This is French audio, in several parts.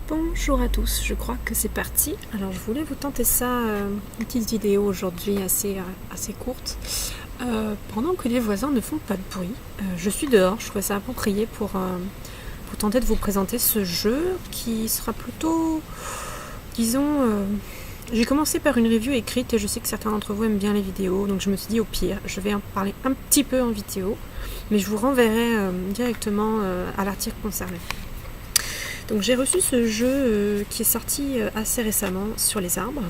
Bonjour à tous, je crois que c'est parti. Alors je voulais vous tenter ça, une petite vidéo aujourd'hui assez courte. Pendant que les voisins ne font pas de bruit, je suis dehors, je trouvais ça approprié pour tenter de vous présenter ce jeu qui sera plutôt, disons, j'ai commencé par une review écrite et je sais que certains d'entre vous aiment bien les vidéos, donc je me suis dit au pire, je vais en parler un petit peu en vidéo, mais je vous renverrai directement à l'article concerné. Donc j'ai reçu ce jeu qui est sorti assez récemment sur les arbres,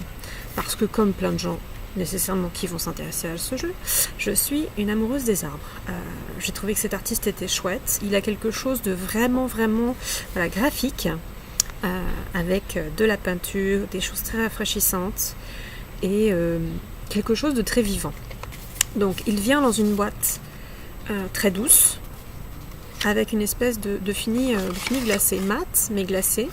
parce que comme plein de gens nécessairement qui vont s'intéresser à ce jeu, je suis une amoureuse des arbres. J'ai trouvé que cet artiste était chouette, il a quelque chose de vraiment graphique, avec de la peinture, des choses très rafraîchissantes et quelque chose de très vivant. Donc il vient dans une boîte très douce, avec une espèce de fini glacé, mat mais glacé.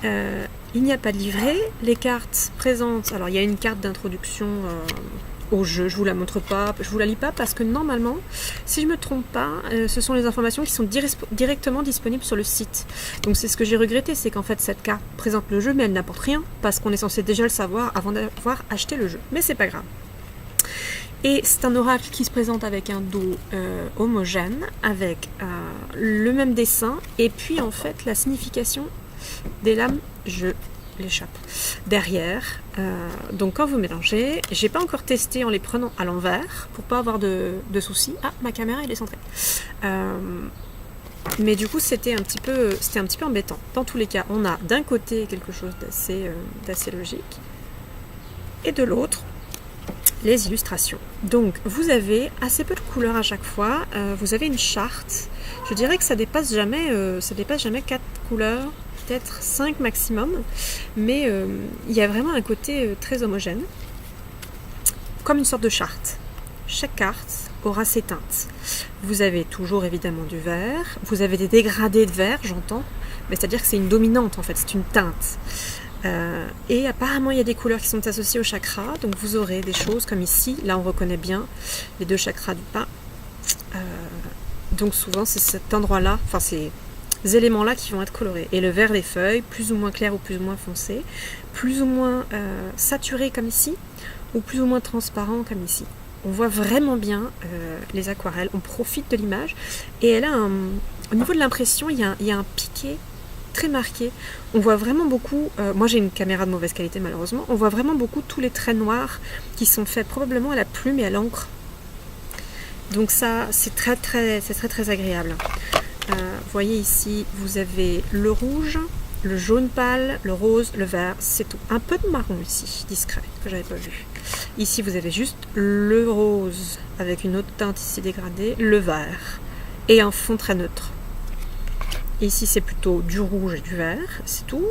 Il n'y a pas de livret. Les cartes présentes, alors il y a une carte d'introduction au jeu, je vous la montre pas, je vous la lis pas parce que normalement, si je me trompe pas, ce sont les informations qui sont directement disponibles sur le site. Donc c'est ce que j'ai regretté, c'est qu'en fait cette carte présente le jeu mais elle n'apporte rien parce qu'on est censé déjà le savoir avant d'avoir acheté le jeu. Mais c'est pas grave. Et c'est un oracle qui se présente avec un dos homogène, avec le même dessin, et puis en fait la signification des lames, je l'échappe, derrière. Donc quand vous mélangez, j'ai pas encore testé en les prenant à l'envers, pour pas avoir de soucis. Ah, ma caméra est décentrée. Mais du coup c'était un petit peu embêtant. Dans tous les cas, on a d'un côté quelque chose d'assez logique, et de l'autre, les illustrations. Donc vous avez assez peu de couleurs à chaque fois, vous avez une charte, je dirais que ça dépasse jamais 4 couleurs, peut-être 5 maximum, mais il y a vraiment un côté très homogène, comme une sorte de charte. Chaque carte aura ses teintes. Vous avez toujours évidemment du vert, vous avez des dégradés de vert, j'entends, mais c'est-à-dire que c'est une dominante en fait, c'est une teinte. Et apparemment il y a des couleurs qui sont associées aux chakras, donc vous aurez des choses comme ici, là on reconnaît bien les 2 chakras du pas, donc souvent c'est cet endroit là, enfin ces éléments là qui vont être colorés, et le vert des feuilles, plus ou moins clair ou plus ou moins foncé, plus ou moins saturé comme ici, ou plus ou moins transparent comme ici. On voit vraiment bien les aquarelles, on profite de l'image, et elle a au niveau de l'impression il y a un piqué très marqué. On voit vraiment beaucoup, moi j'ai une caméra de mauvaise qualité malheureusement, on voit vraiment beaucoup tous les traits noirs qui sont faits probablement à la plume et à l'encre. Donc ça c'est très agréable. Vous voyez ici vous avez le rouge, le jaune pâle, le rose, le vert, c'est tout. Un peu de marron ici, discret, que j'avais pas vu. Ici vous avez juste le rose avec une autre teinte ici dégradée, le vert et un fond très neutre. Et ici c'est plutôt du rouge et du vert, c'est tout.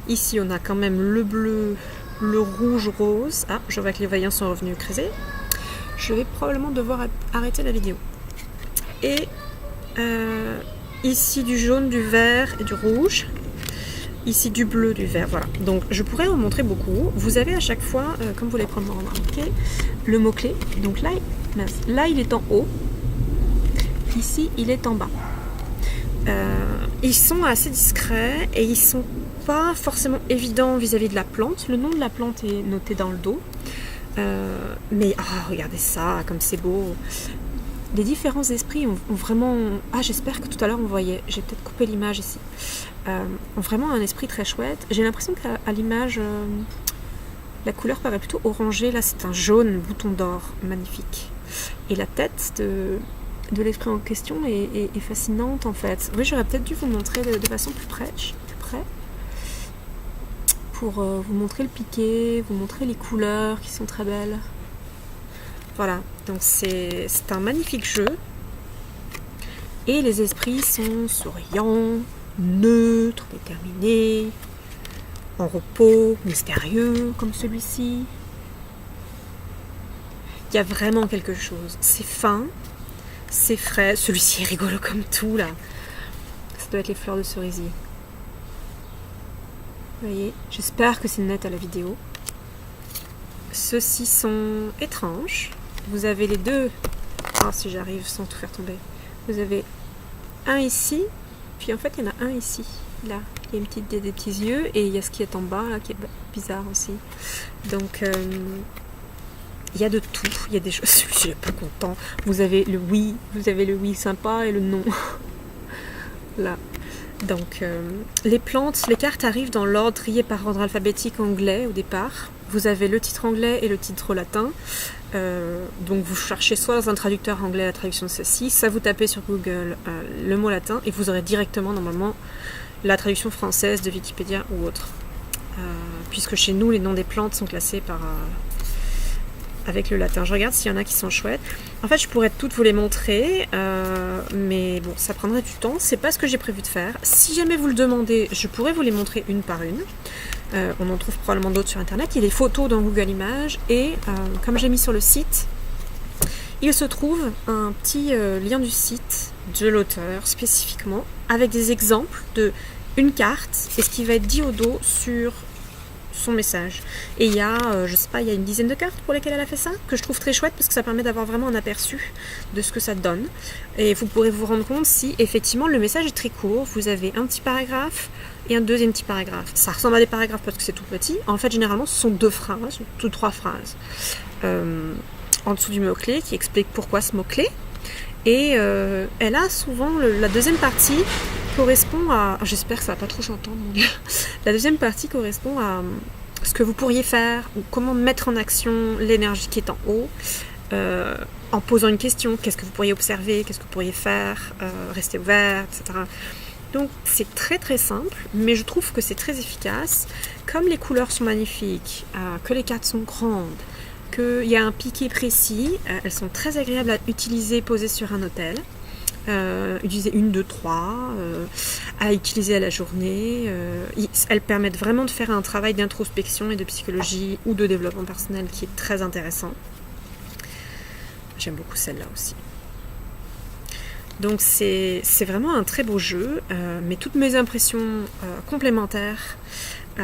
Ici on a quand même le bleu, le rouge rose. Ah, je vois que les voyants sont revenus creuser. Je vais probablement devoir arrêter la vidéo. Et ici du jaune, du vert et du rouge. Ici du bleu, du vert, voilà. Donc je pourrais en montrer beaucoup. Vous avez à chaque fois, comme vous l'avez probablement remarqué, le mot-clé. Donc là il est en haut. Ici il est en bas. Ils sont assez discrets et ils sont pas forcément évidents vis-à-vis de la plante. Le nom de la plante est noté dans le dos. Mais regardez ça, comme c'est beau. Les différents esprits ont vraiment... Ah, j'espère que tout à l'heure on voyait. J'ai peut-être coupé l'image ici. Ont vraiment un esprit très chouette. J'ai l'impression qu'à l'image, la couleur paraît plutôt orangée. Là, c'est un jaune bouton d'or magnifique. Et la tête de l'esprit en question est fascinante en fait. Oui, j'aurais peut-être dû vous montrer de façon plus près pour vous montrer le piqué, vous montrer les couleurs qui sont très belles. Voilà, donc c'est un magnifique jeu et les esprits sont souriants, neutres, déterminés, en repos, mystérieux comme celui-ci. Il y a vraiment quelque chose, c'est fin, c'est frais. Celui-ci est rigolo comme tout là. Ça doit être les fleurs de cerisier. Vous voyez, j'espère que c'est net à la vidéo. Ceux-ci sont étranges. Vous avez les deux. Si j'arrive sans tout faire tomber. Vous avez un ici, puis en fait il y en a un ici, là, il y a des petits yeux, et il y a ce qui est en bas là qui est bizarre aussi. Donc il y a de tout, il y a des choses, je suis pas content. Vous avez le oui sympa et le non. Là. Donc les plantes, les cartes arrivent dans l'ordre trié par ordre alphabétique anglais au départ. Vous avez le titre anglais et le titre latin. Donc vous cherchez soit dans un traducteur anglais la traduction de ceci, soit vous tapez sur Google le mot latin et vous aurez directement normalement la traduction française de Wikipédia ou autre. Puisque chez nous les noms des plantes sont classés avec le latin. Je regarde s'il y en a qui sont chouettes. En fait, je pourrais toutes vous les montrer, mais bon, ça prendrait du temps. C'est pas ce que j'ai prévu de faire. Si jamais vous le demandez, je pourrais vous les montrer une par une. On en trouve probablement d'autres sur Internet. Il y a des photos dans Google Images et comme j'ai mis sur le site, il se trouve un petit lien du site de l'auteur spécifiquement avec des exemples de une carte et ce qui va être dit au dos sur son message. Et il y a, je sais pas, il y a une dizaine de cartes pour lesquelles elle a fait ça, que je trouve très chouette parce que ça permet d'avoir vraiment un aperçu de ce que ça donne. Et vous pourrez vous rendre compte si effectivement le message est très court. Vous avez un petit paragraphe et un deuxième petit paragraphe. Ça ressemble à des paragraphes parce que c'est tout petit. En fait, généralement, ce sont 2 phrases, ou 3 phrases. En dessous du mot-clé qui explique pourquoi ce mot-clé. Et elle a souvent la deuxième partie correspond à... J'espère que ça va pas trop s'entendre, mon Dieu. La deuxième partie correspond à ce que vous pourriez faire ou comment mettre en action l'énergie qui est en haut en posant une question. Qu'est-ce que vous pourriez observer? Qu'est-ce que vous pourriez faire? Rester ouvert, etc. Donc c'est très très simple, mais je trouve que c'est très efficace. Comme les couleurs sont magnifiques, que les cartes sont grandes, qu'il y a un piqué précis, elles sont très agréables à utiliser posées sur un autel. Utiliser 1, 2, 3, à utiliser à la journée. Elles permettent vraiment de faire un travail d'introspection et de psychologie ou de développement personnel qui est très intéressant. J'aime beaucoup celle-là aussi. Donc c'est vraiment un très beau jeu, mais toutes mes impressions complémentaires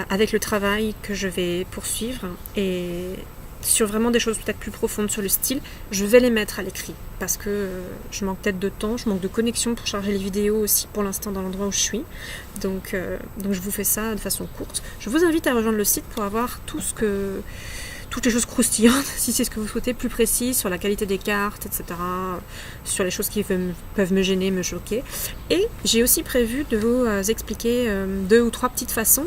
avec le travail que je vais poursuivre et sur vraiment des choses peut-être plus profondes sur le style, je vais les mettre à l'écrit parce que je manque peut-être de temps, je manque de connexion pour charger les vidéos aussi pour l'instant dans l'endroit où je suis. Donc je vous fais ça de façon courte. Je vous invite à rejoindre le site pour avoir toutes les choses croustillantes, si c'est ce que vous souhaitez, plus précis sur la qualité des cartes, etc. Sur les choses qui peuvent me gêner, me choquer. Et j'ai aussi prévu de vous expliquer 2 ou 3 petites façons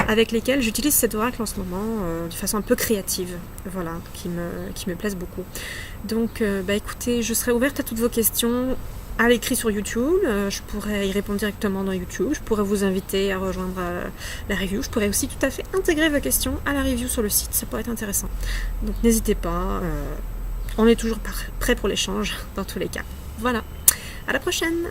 avec lesquelles j'utilise cet oracle en ce moment de façon un peu créative, voilà, qui me plaisent beaucoup. Donc écoutez, je serai ouverte à toutes vos questions à l'écrit sur YouTube, je pourrais y répondre directement dans YouTube, je pourrais vous inviter à rejoindre la review, je pourrais aussi tout à fait intégrer vos questions à la review sur le site, ça pourrait être intéressant. Donc n'hésitez pas, on est toujours prêt pour l'échange dans tous les cas. Voilà, à la prochaine!